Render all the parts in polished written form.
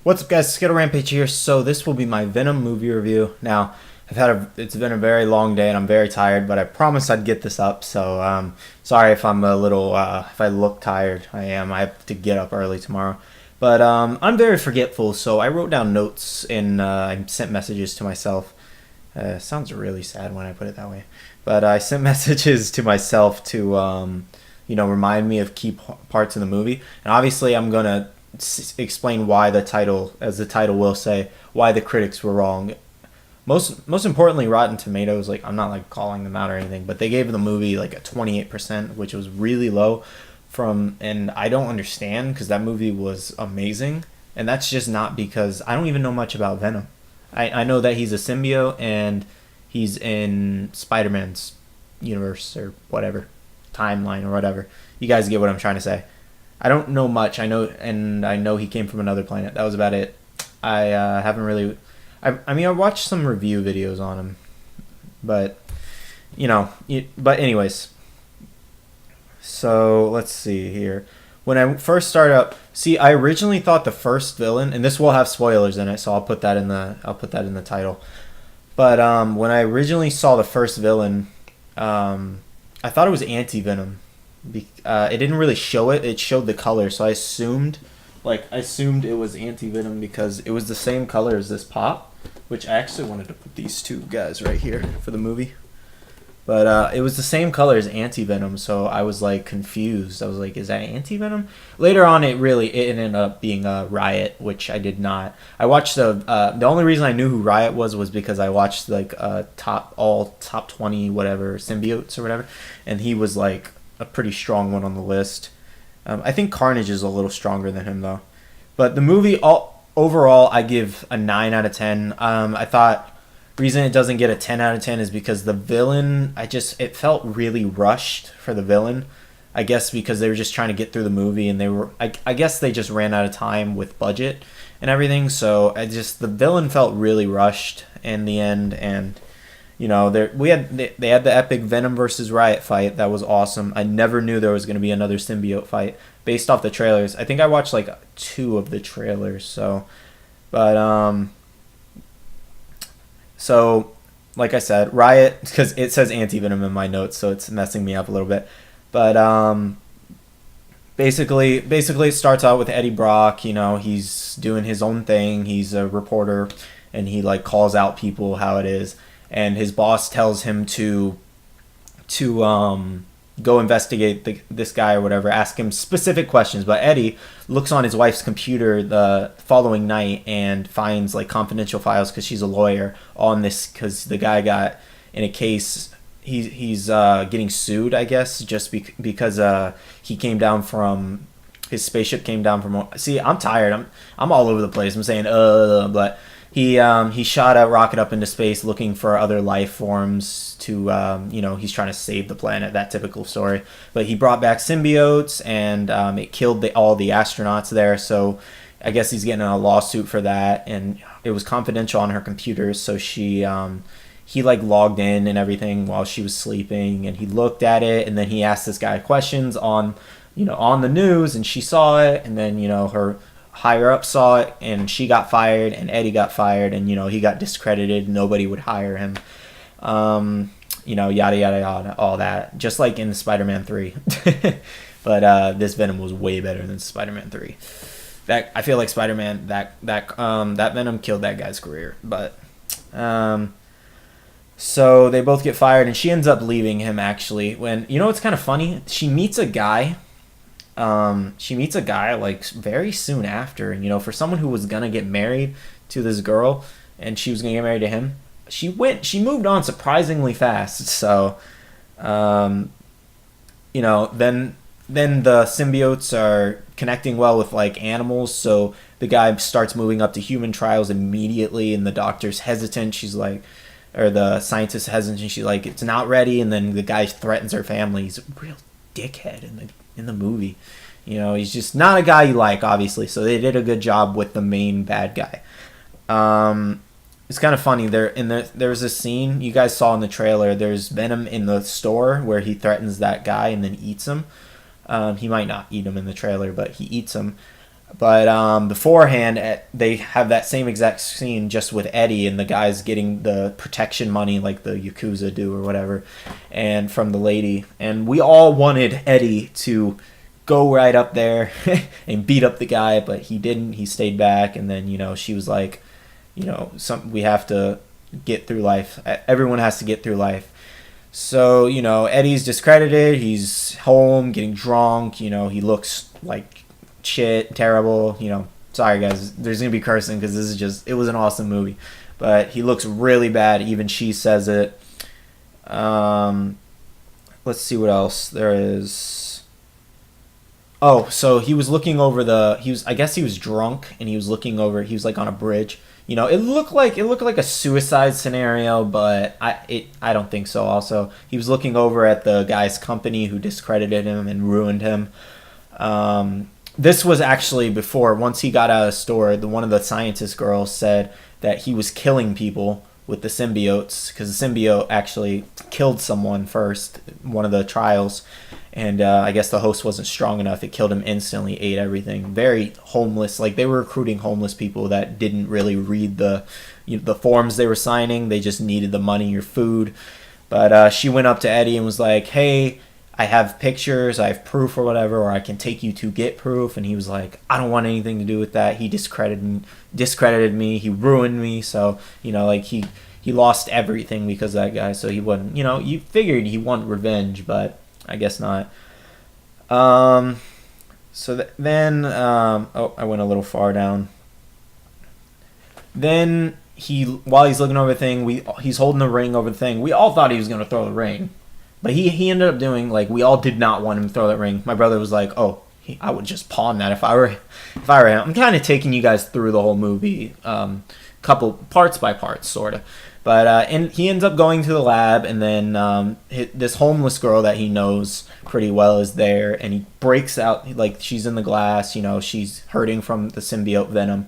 What's up, guys? SkittleRampage here. So this will be my Venom movie review. Now, it's been a very long day and I'm very tired, but I promised I'd get this up. So sorry if I'm a little if I look tired. I am. I have to get up early tomorrow. But I'm very forgetful, so I wrote down notes and I sent messages to myself. Sounds really sad when I put it that way, but I sent messages to myself to remind me of key parts of the movie. And obviously, I'm gonna explain why the title, as the title will say, why the critics were wrong. Most importantly, Rotten Tomatoes, like, I'm not like calling them out or anything, but they gave the movie like a 28%, which was really low and I don't understand because that movie was amazing. And that's just not because I don't even know much about Venom. I know that he's a symbiote and he's in Spider-Man's universe or whatever, timeline or whatever. You guys get what I'm trying to say. I don't know much. I know he came from another planet. That was about it. I haven't really. I mean, I watched some review videos on him, but But anyways, so let's see here. When I first started up, see, I originally thought the first villain, and this will have spoilers in it, so I'll put that in the title. But when I originally saw the first villain, I thought it was Anti Venom. It didn't really show it; it showed the color, so I assumed it was Anti Venom because it was the same color as this pop. Which I actually wanted to put these two guys right here for the movie. But it was the same color as Anti Venom, so I was like confused. I was like, "Is that Anti Venom?" Later on, it ended up being Riot, which I did not. I watched the only reason I knew who Riot was because I watched like top 20 whatever symbiotes or whatever, and he was like a pretty strong one on the list. I think Carnage is a little stronger than him though. But the movie overall, I give a 9 out of 10. I thought reason it doesn't get a 10 out of 10 is because the villain, it felt really rushed for the villain. I guess because they were just trying to get through the movie and I guess they just ran out of time with budget and everything. So the villain felt really rushed in the end. And they had the epic Venom versus Riot fight. That was awesome. I never knew there was going to be another symbiote fight based off the trailers. I think I watched like 2 of the trailers. So like I said, Riot, because it says Anti Venom in my notes, so it's messing me up a little bit. But basically it starts out with Eddie Brock. He's doing his own thing. He's a reporter, and he like calls out people how it is. And his boss tells him to go investigate this guy or whatever, ask him specific questions. But Eddie looks on his wife's computer the following night and finds like confidential files because she's a lawyer on this, because the guy got in a case. He's getting sued, I guess, just because he came down from his spaceship came down from. See, I'm tired. I'm all over the place. I'm saying but. He shot a rocket up into space looking for other life forms to he's trying to save the planet, that typical story. But he brought back symbiotes and it killed all the astronauts there. So I guess he's getting a lawsuit for that, and it was confidential on her computer. So he like logged in and everything while she was sleeping, and he looked at it, and then he asked this guy questions on the news, and she saw it, and then her higher up saw it, and she got fired, and Eddie got fired, and he got discredited. Nobody would hire him. Yada yada yada, all that, just like in Spider-Man 3. But this Venom was way better than Spider-Man 3. That I feel like Spider-Man that Venom killed that guy's career. But so they both get fired, and she ends up leaving him actually. When it's kind of funny, she meets a guy like very soon after, and for someone who was gonna get married to this girl and she was gonna get married to him, she moved on surprisingly fast. So then the symbiotes are connecting well with like animals, so the guy starts moving up to human trials immediately, and the doctor's hesitant. She's like, or the scientist is hesitant, she's like, it's not ready. And then the guy threatens her family. He's a real dickhead in the movie. He's just not a guy you like, obviously. So they did a good job with the main bad guy. It's kind of funny. There's a scene you guys saw in the trailer. There's Venom in the store where he threatens that guy and then eats him. He might not eat him in the trailer, but he eats him. But beforehand, they have that same exact scene just with Eddie and the guys getting the protection money like the Yakuza do or whatever, and from the lady. And we all wanted Eddie to go right up there and beat up the guy, but he didn't. He stayed back, and then she was like, we have to get through life. Everyone has to get through life. So Eddie's discredited. He's home getting drunk. He looks like shit, terrible. Sorry guys, there's gonna be cursing because it was an awesome movie, but he looks really bad. Even she says it. Let's see what else there is. Oh, so he was looking over I guess he was drunk and he was looking over. He was like on a bridge. It looked like a suicide scenario, but I don't think so. Also, he was looking over at the guy's company who discredited him and ruined him. This was actually before, once he got out of the store, one of the scientist girls said that he was killing people with the symbiotes, because the symbiote actually killed someone first, one of the trials, and I guess the host wasn't strong enough. It killed him instantly, ate everything. Very homeless, like they were recruiting homeless people that didn't really read the forms they were signing. They just needed the money or food. But she went up to Eddie and was like, hey, I have pictures, I have proof or whatever, or I can take you to get proof. And he was like, I don't want anything to do with that. He discredited me. He ruined me. So, like he lost everything because of that guy. So he wouldn't, you figured he wanted revenge, but I guess not. Then I went a little far down. Then while he's looking over the thing, he's holding the ring over the thing. We all thought he was going to throw the ring. But he ended up doing, like, we all did not want him to throw that ring. My brother was like, oh, I would just pawn that if I were him. I'm kind of taking you guys through the whole movie, couple parts by parts, sort of. But and he ends up going to the lab, and then this homeless girl that he knows pretty well is there, and he breaks out, like, she's in the glass, she's hurting from the symbiote Venom.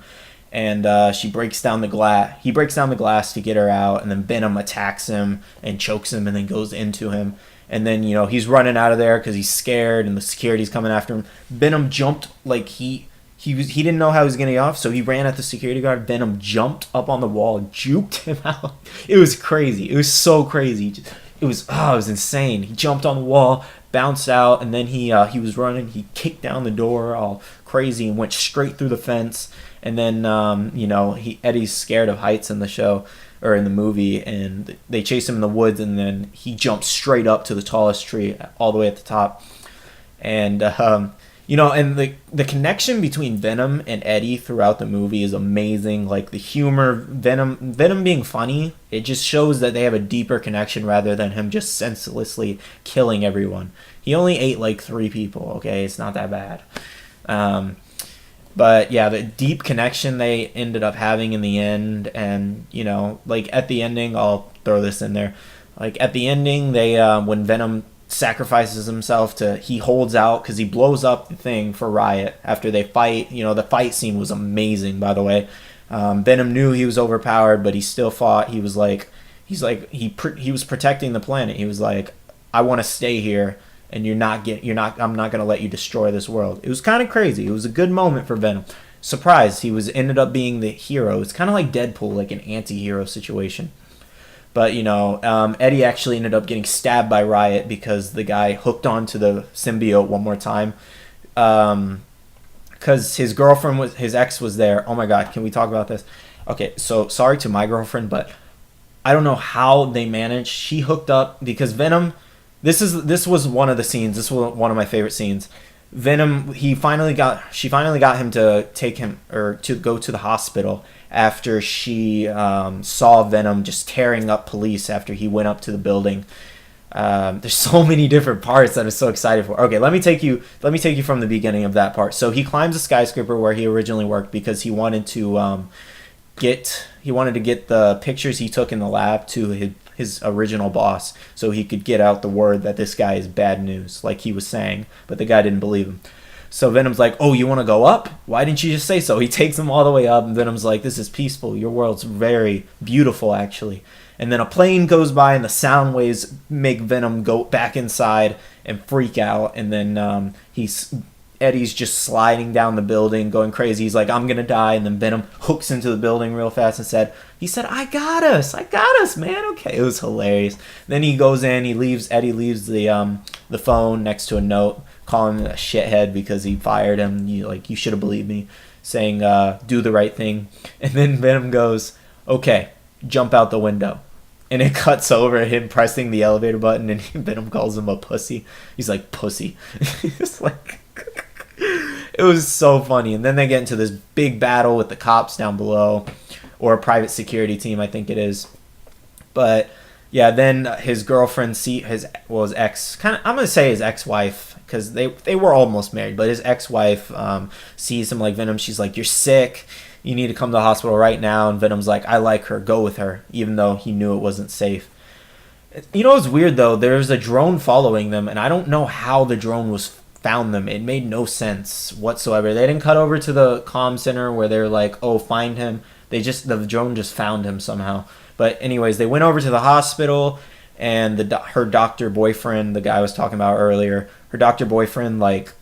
And she breaks down the glass. He breaks down the glass to get her out, and then Venom attacks him and chokes him, and then goes into him. And then he's running out of there because he's scared, and the security's coming after him. Venom jumped like he didn't know how he was gonna get off, so he ran at the security guard. Venom jumped up on the wall and juked him out. It was crazy. It was so crazy. It was insane. He jumped on the wall, bounced out, and then he was running. He kicked down the door all crazy and went straight through the fence. And then, Eddie's scared of heights in the show, or in the movie, and they chase him in the woods, and then he jumps straight up to the tallest tree, all the way at the top. And, and the connection between Venom and Eddie throughout the movie is amazing. Like, the humor, Venom being funny, it just shows that they have a deeper connection rather than him just senselessly killing everyone. He only ate, like, 3 people, okay? It's not that bad. But yeah, the deep connection they ended up having in the end, and like at the ending, I'll throw this in there. Like at the ending, they when Venom sacrifices himself he holds out because he blows up the thing for Riot after they fight. The fight scene was amazing, by the way. Venom knew he was overpowered, but he still fought. He was he was protecting the planet. He was like, I want to stay here. And I'm not going to let you destroy this world. It was kind of crazy. It was a good moment for Venom. Surprised, ended up being the hero. It's kind of like Deadpool, like an anti-hero situation. But, Eddie actually ended up getting stabbed by Riot because the guy hooked onto the symbiote one more time. Because his girlfriend, his ex was there. Oh my God, can we talk about this? Okay, so sorry to my girlfriend, but I don't know how they managed. She hooked up because Venom... This was one of the scenes. This was one of my favorite scenes. Venom, she finally got him to take him, or to go to the hospital after she saw Venom just tearing up police after he went up to the building. There's so many different parts that I'm so excited for. Okay, let me take you from the beginning of that part. So he climbs a skyscraper where he originally worked because he wanted to get the pictures he took in the lab to his original boss, so he could get out the word that this guy is bad news, like he was saying, but the guy didn't believe him. So Venom's like, oh, you want to go up? Why didn't you just say so? He takes him all the way up, and Venom's like, this is peaceful. Your world's very beautiful, actually. And then a plane goes by, and the sound waves make Venom go back inside and freak out, and then Eddie's just sliding down the building, going crazy. He's like, I'm gonna die, and then Venom hooks into the building real fast and he said, I got us, man. Okay, it was hilarious. Then he goes in, Eddie leaves the phone next to a note, calling him a shithead because he fired him. You should have believed me, saying, do the right thing. And then Venom goes, okay, jump out the window. And it cuts over him pressing the elevator button, and Venom calls him a pussy. He's like, pussy. It's like, it was so funny. And then they get into this big battle with the cops down below, or a private security team, I think it is. But yeah, then his girlfriend, his ex-wife, because they were almost married, but his ex-wife sees him like Venom. She's like, you're sick. You need to come to the hospital right now. And Venom's like, I like her. Go with her, even though he knew it wasn't safe. You know what's weird, though? There's a drone following them, and I don't know how the drone found them. It made no sense whatsoever. They didn't cut over to the comm center where they're like, oh, find him. The drone just found him somehow. But anyways, they went over to the hospital, and her doctor boyfriend, the guy I was talking about earlier, her doctor boyfriend, like,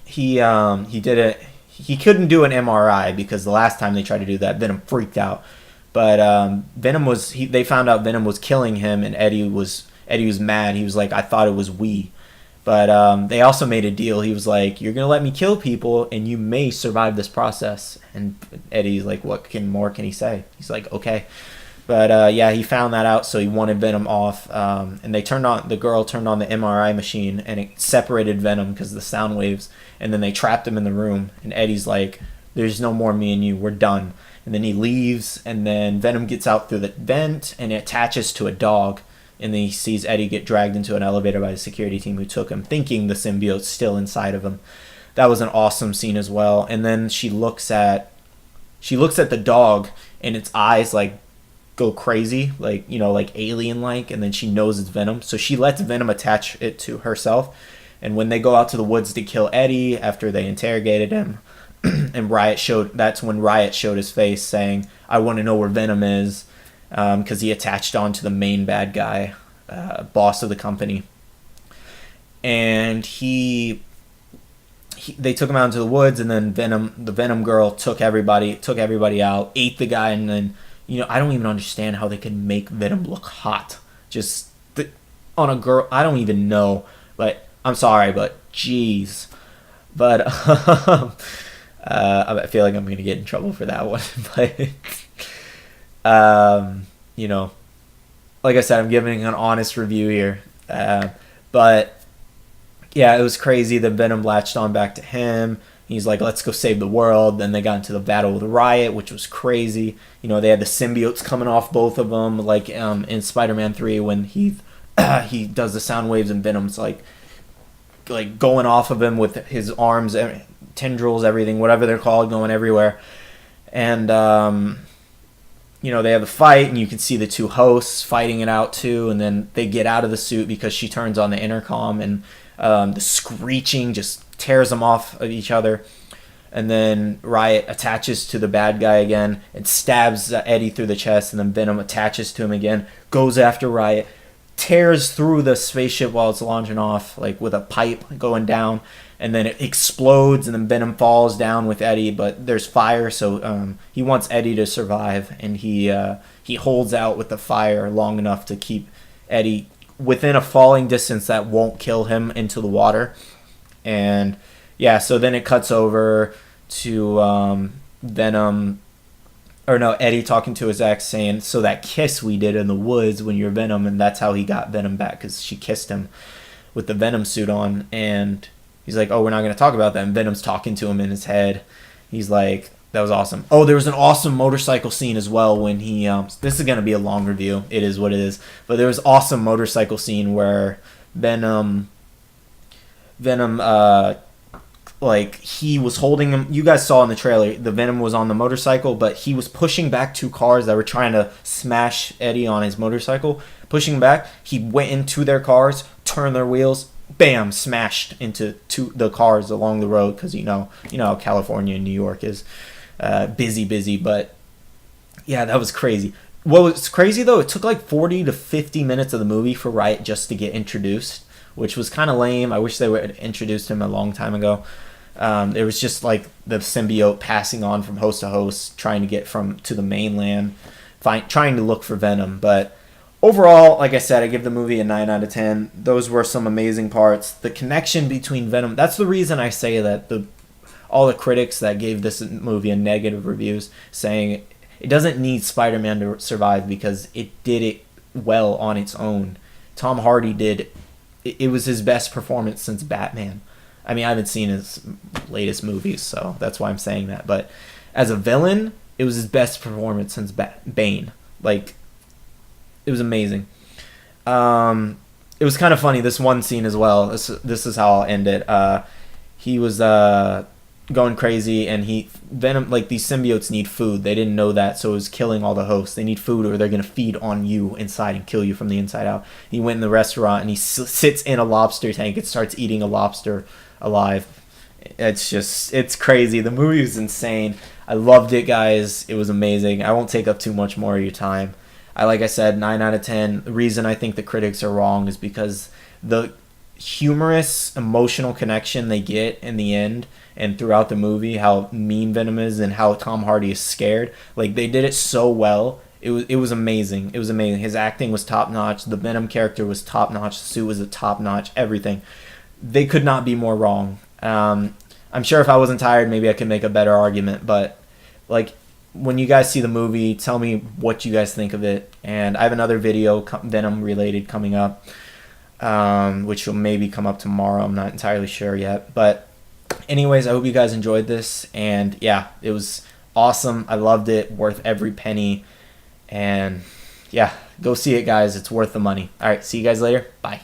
he did it. He couldn't do an MRI because the last time they tried to do that, Venom freaked out. But they found out Venom was killing him, and Eddie was mad. He was like, I thought it was we. But they also made a deal. He was like, you're gonna let me kill people, and you may survive this process. And Eddie's like, what more can he say? He's like, okay. But yeah, he found that out, so he wanted Venom off. And the girl turned on the MRI machine, and it separated Venom because of the sound waves. And then they trapped him in the room. And Eddie's like, there's no more me and you. We're done. And then he leaves, and then Venom gets out through the vent, and it attaches to a dog. And then he sees Eddie get dragged into an elevator by the security team who took him, thinking the symbiote's still inside of him. That was an awesome scene as well. And then she looks at the dog, and its eyes like go crazy, like alien-like, and then she knows it's Venom. So she lets Venom attach it to herself. And when they go out to the woods to kill Eddie after they interrogated him, and that's when Riot showed his face saying, I want to know where Venom is, because he attached on to the main bad guy, boss of the company. And they took him out into the woods, and then the Venom girl took everybody out, ate the guy, and then, I don't even understand how they could make Venom look hot. Just on a girl, I don't even know, but I'm sorry, but jeez. But I feel like I'm going to get in trouble for that one. But, like I said, I'm giving an honest review here. But, yeah, it was crazy. The Venom latched on back to him. He's like, let's go save the world. Then they got into the battle with Riot, which was crazy. They had the symbiotes coming off both of them, like in Spider-Man 3 when he does the sound waves and Venom's like going off of him with his arms, tendrils, everything, whatever they're called, going everywhere. And, they have the fight, and you can see the two hosts fighting it out too. And then they get out of the suit because she turns on the intercom, and the screeching just tears them off of each other. And then Riot attaches to the bad guy again and stabs Eddie through the chest, and then Venom attaches to him again, goes after Riot, tears through the spaceship while it's launching off, like with a pipe going down, and then it explodes, and then Venom falls down with Eddie, but there's fire, so he wants Eddie to survive, and he holds out with the fire long enough to keep Eddie within a falling distance that won't kill him into the water. And yeah, so then it cuts over to Eddie talking to his ex, saying, so that kiss we did in the woods when you're Venom, and that's how he got Venom back, because she kissed him with the Venom suit on. And he's like, oh, we're not going to talk about that. And Venom's talking to him in his head. He's like, that was awesome. Oh, there was an awesome motorcycle scene as well when he, this is going to be a long review. It is what it is. But there was awesome motorcycle scene where Venom, like, he was holding him. You guys saw in the trailer, the Venom was on the motorcycle, but he was pushing back two cars that were trying to smash Eddie on his motorcycle. Pushing back, he went into their cars, turned their wheels, bam, smashed into the cars along the road, because you know how California and New York is busy. But yeah, that was crazy. What was crazy though, it took like 40 to 50 minutes of the movie for Riot just to get introduced, which was kind of lame. I wish they would have introduced him a long time ago. It was just like the symbiote passing on from host to host, trying to get from to the mainland, trying to look for Venom. But overall, like I said, I give the movie a 9 out of 10. Those were some amazing parts. The connection between Venom, that's the reason I say that all the critics that gave this movie a negative reviews saying it doesn't need Spider-Man to survive, because it did it well on its own. Tom Hardy did, it was his best performance since Batman. I mean, I haven't seen his latest movies, so that's why I'm saying that. But as a villain, it was his best performance since Bane. Like, it was amazing. It was kind of funny, this one scene as well. This is how I'll end it. He was going crazy, and Venom, like, these symbiotes need food. They didn't know that, so it was killing all the hosts. They need food, or they're gonna feed on you inside and kill you from the inside out. He went in the restaurant and he sits in a lobster tank and starts eating a lobster alive. It's crazy. The movie was insane. I loved it, guys. It was amazing. I won't take up too much more of your time. Like I said, 9 out of 10. The reason I think the critics are wrong is because the humorous, emotional connection they get in the end and throughout the movie, how mean Venom is and how Tom Hardy is scared. Like, they did it so well. It was amazing. It was amazing. His acting was top notch. The Venom character was top notch. The suit was a top notch. Everything. They could not be more wrong. I'm sure if I wasn't tired, maybe I could make a better argument. But, like, when you guys see the movie, tell me what you guys think of it. And I have another video, Venom related, coming up, which will maybe come up tomorrow. I'm not entirely sure yet. But anyways, I hope you guys enjoyed this. And yeah, it was awesome. I loved it. Worth every penny. And yeah, go see it, guys. It's worth the money. All right, see you guys later. Bye.